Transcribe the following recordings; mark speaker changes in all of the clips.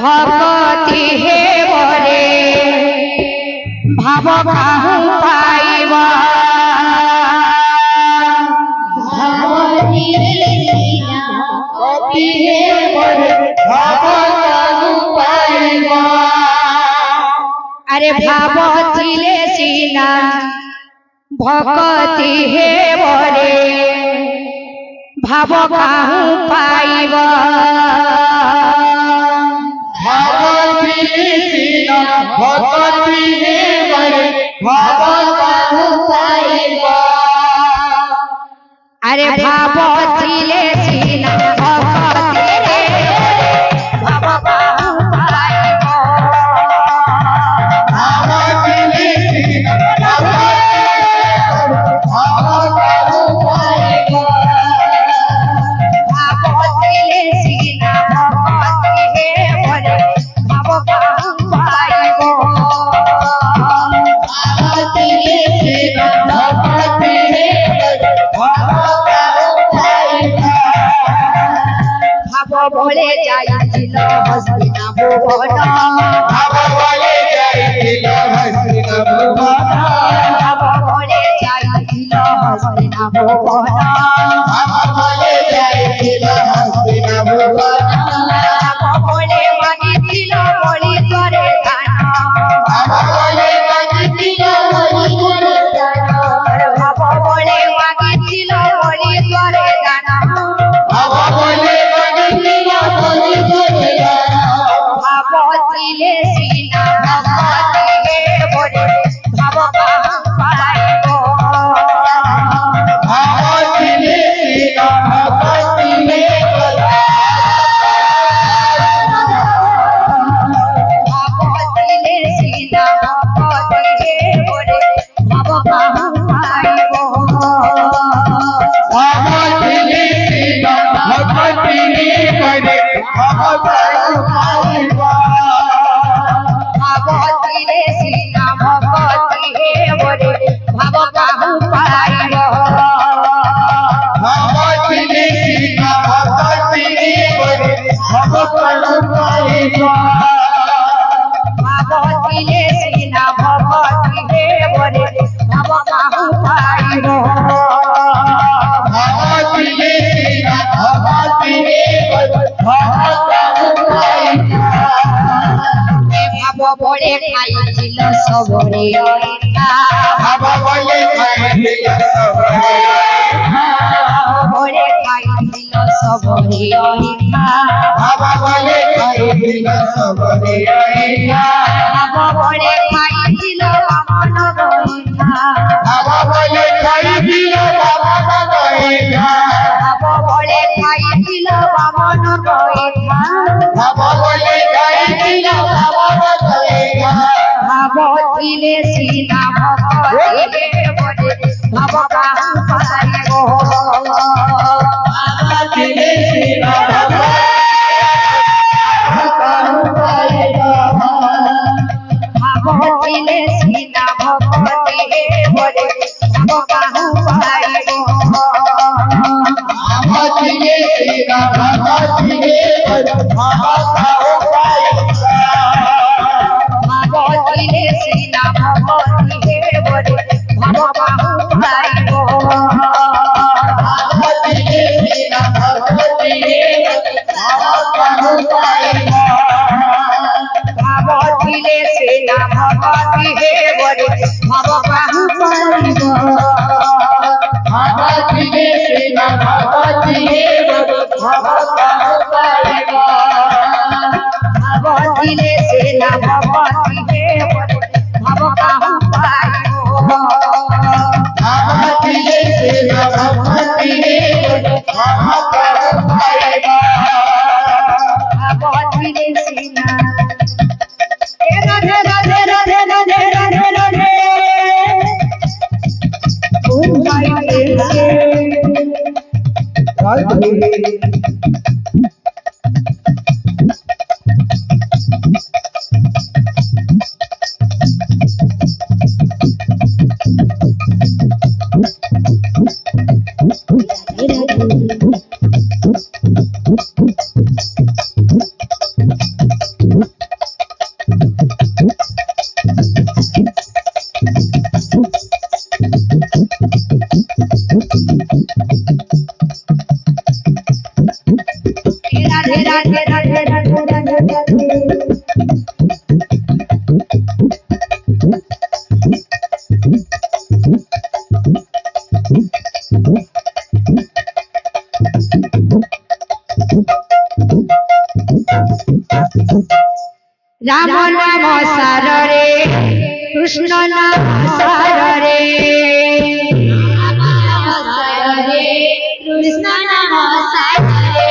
Speaker 1: भगति हे बरे भाव काहू पाइब
Speaker 2: भगति हे बरे भाव काहू पाइब
Speaker 1: अरे भाव थिले सीना भगति हे बरे भाव काहू पाइब
Speaker 2: भगति सीना भगति हे बरे भाव काहू पाइब
Speaker 1: अरे भाव थिले सीना भगति हे भाव काहू पाइब
Speaker 2: भगति सीना भाव काहू पाइब
Speaker 1: भाव थिले सीना भगति हे बरे भाव काहू पाइब
Speaker 2: भगति सीना भगति हे बरे भाव काहू पाइब
Speaker 1: भाव बोले जाइल हस्तिना भुवन
Speaker 2: भाव बोले जाइल हस्तिना भुवन
Speaker 1: भाव बोले जाइल हस्तिना भुवन
Speaker 2: भाव बोले जाइल हस्तिना भुवन
Speaker 1: भाव बोले मागिथिल बलि करे दान
Speaker 2: भाव बोले मागिथिल बलि करे दान
Speaker 1: भाव बोले मागिथिल बलि करे दान
Speaker 2: भाव बोले मागिथिल बलि करे दान
Speaker 1: भाव थिले सीना भगति हे बरे भाव काहू पाइब
Speaker 2: भाव थिले सीना भगति हे बरे
Speaker 1: भाव थिले सीना भगति हे बरे भाव काहू पाइब
Speaker 2: भाव थिले सीना भगति हे बरे भाव काहू पाइब
Speaker 1: भाव थिले सीना भगति हे बरे भाव काहू पाइब
Speaker 2: भाव थिले सीना भगति हे बरे भाव काहू पाइब
Speaker 1: भाव थिले सीना भगति हे बरे भाव काहू पाइब
Speaker 2: भाव थिले सीना भगति हे बरे भाव काहू पाइब
Speaker 1: भाव बड़े खाइल सबरे अइठा
Speaker 2: भाव बोले खाइल सबरे
Speaker 1: बड़े खाइल सबरे अइठा
Speaker 2: भाव बोले खाइल सबरे अइठा
Speaker 1: भाव बड़े खाइल बामन गइठा
Speaker 2: भाव बोले खाइल बामन गइठा
Speaker 1: भाव बड़े खाइल बामन गइठा
Speaker 2: भाव बोले खाइल बामन गइठा
Speaker 1: भाव थिले सीना भगति हे बरे भाव काहू पाइब
Speaker 2: भाव थिले सीना काहू पाइब
Speaker 1: भाव थिले सीना भगति हे बरे भाव काहू पाइब
Speaker 2: भाव थिले सीना भगति हे बरे भाव काहू पाइब
Speaker 1: भाव थिले सीना भगति हे बरे भाव काहू पाइब
Speaker 2: भाव थिले सीना भगति हे बरे भाव काहू पाइब
Speaker 1: भाव थिले सीना भगति हे बरे भाव काहू पाइब
Speaker 2: भाव थिले सीना भगति हे बरे भाव काहू पाइब
Speaker 1: भाव थिले सीना भगति हे बरे भाव काहू पाइब
Speaker 2: भाव थिले सीना भगति हे बरे भाव काहू पाइब
Speaker 1: भाव थिले सीना राधे राधे राधे राधे राधे राधे ओम गाइए রাধে রাধে রাধে রাধে রাধে রাম নাম সারে কৃষ্ণ নাম সারে কৃষ্ণ নাম সারে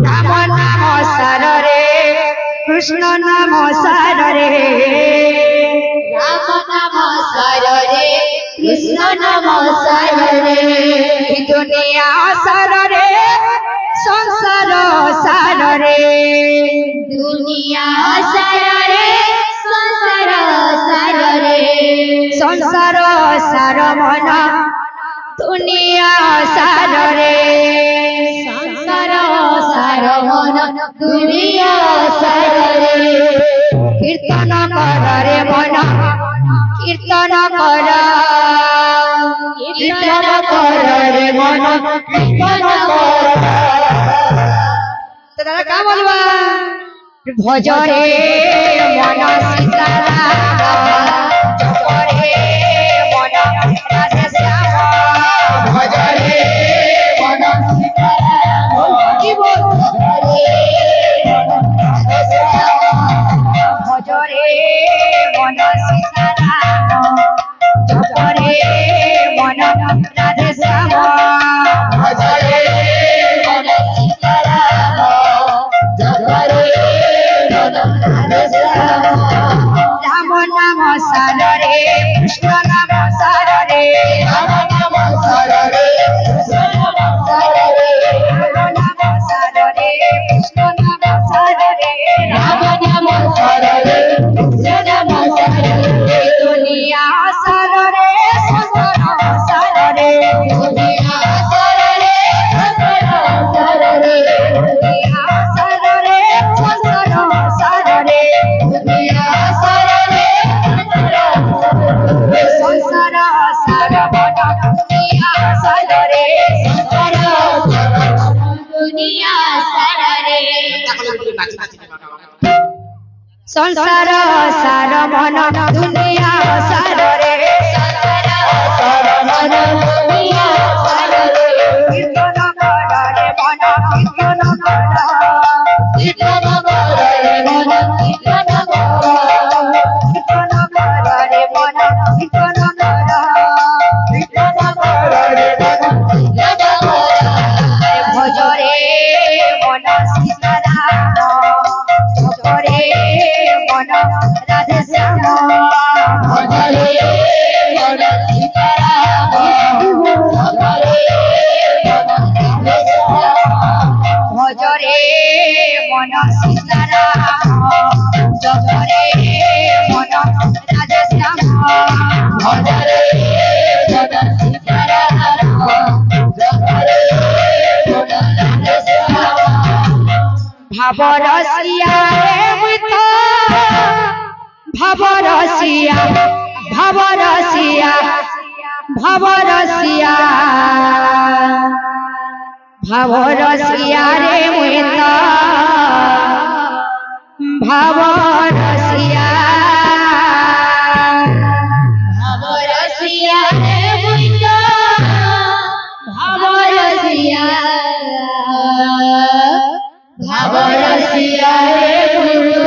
Speaker 1: রাম নাম সারে কৃষ্ণ নাম সারে রাম নাম সারে কৃষ্ণ নাম সারে দুনিয়া সারে সংসার সারে দুনিয়া সারে সংসার সারে সংসার সার মন দুনিয়া সারে সংসার সার মন দুনিয়া সারে কীর্তন করে মন কীর্তন কর কীর্তন করে মন কীর্তন কর দাদা কা বলবা ভজরে মন সীতারাম জপরে মন রাধে শ্যাম
Speaker 2: ভজরে মন সীতারাম
Speaker 1: কি বল ভজরে মন সীতারাম জপরে মন রাধে শ্যাম
Speaker 2: ভজরে মন সীতারাম জপরে মন রাধে শ্যাম
Speaker 1: রাম নাম সারে কৃষ্ণ নাম সারে
Speaker 2: রাম নাম সারে কৃষ্ণ নাম সারে
Speaker 1: রাম নাম সারে কৃষ্ণ নাম সারে
Speaker 2: রাম নাম সারে কৃষ্ণ নাম সারে
Speaker 1: দুনিয়া সারে সংসার সারে
Speaker 2: দুনিয়া সারে সংসার সারে
Speaker 1: দুনিয়া সারে সংসার সারে
Speaker 2: দুনিয়া সারে
Speaker 1: সংসার সার মন দুনিয়া সারে দুনিয়া সারে সংসার সার মন দুনিয়া সারে
Speaker 2: সার মন দুনিয়া সারে
Speaker 1: কীর্তন করে মন কীর্তন কর
Speaker 2: কীর্তন করে মন কীর্তন করে
Speaker 1: কীর্তন করে মন কীর্তন কর
Speaker 2: কীর্তন করে মন কীর্তন করে
Speaker 1: ভজরে মন সীতারাম জপরে মন রাধে শ্যাম
Speaker 2: ভজরে মন সীতারাম জপরে মন রাধে শ্যাম
Speaker 1: ভজরে মন সীতারাম জপরে মন রাধে শ্যাম
Speaker 2: ভজরে মন সীতারাম জপরে মন রাধে শ্যাম
Speaker 1: ভাব রসিয়া রে মুত ভাব রসিয়া ভাব রসিয়া ভাব রসিয়া ভাব রসিয়া রে মুত ভাব রসিয়া ভাব রসিয়া রে মুত ভাব রসিয়া
Speaker 2: ভাব রসিয়া রে মুতু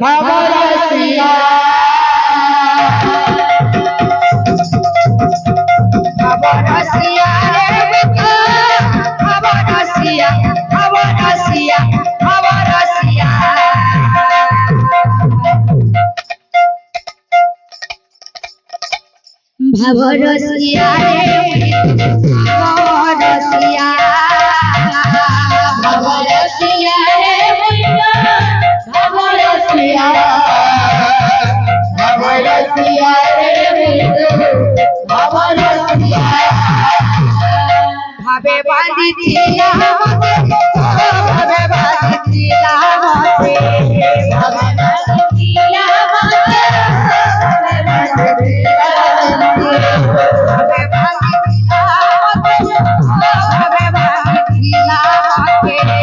Speaker 2: ভাব রসিয়া
Speaker 1: ভাব রসিয়া রে মুত ভাব রসিয়া ভাব রসিয়া ভাব রসিয়া ভাব রসিয়া রে ভাব রসিয়া
Speaker 2: ভাব রসিয়া রে মুতু ভাব রসিয়া ভাব রসিয়া রে মুতু ভাব রসিয়া
Speaker 1: ভাবে বাঁধিছিলা মতে ভাবে বাঁধিছিলা মতে
Speaker 2: ভাব রসিয়া মতে ভাব রসিয়া
Speaker 1: ভাবে বাঁধিছিলা মতে ভাবে বাঁধিছিলা মতে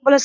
Speaker 1: बोलो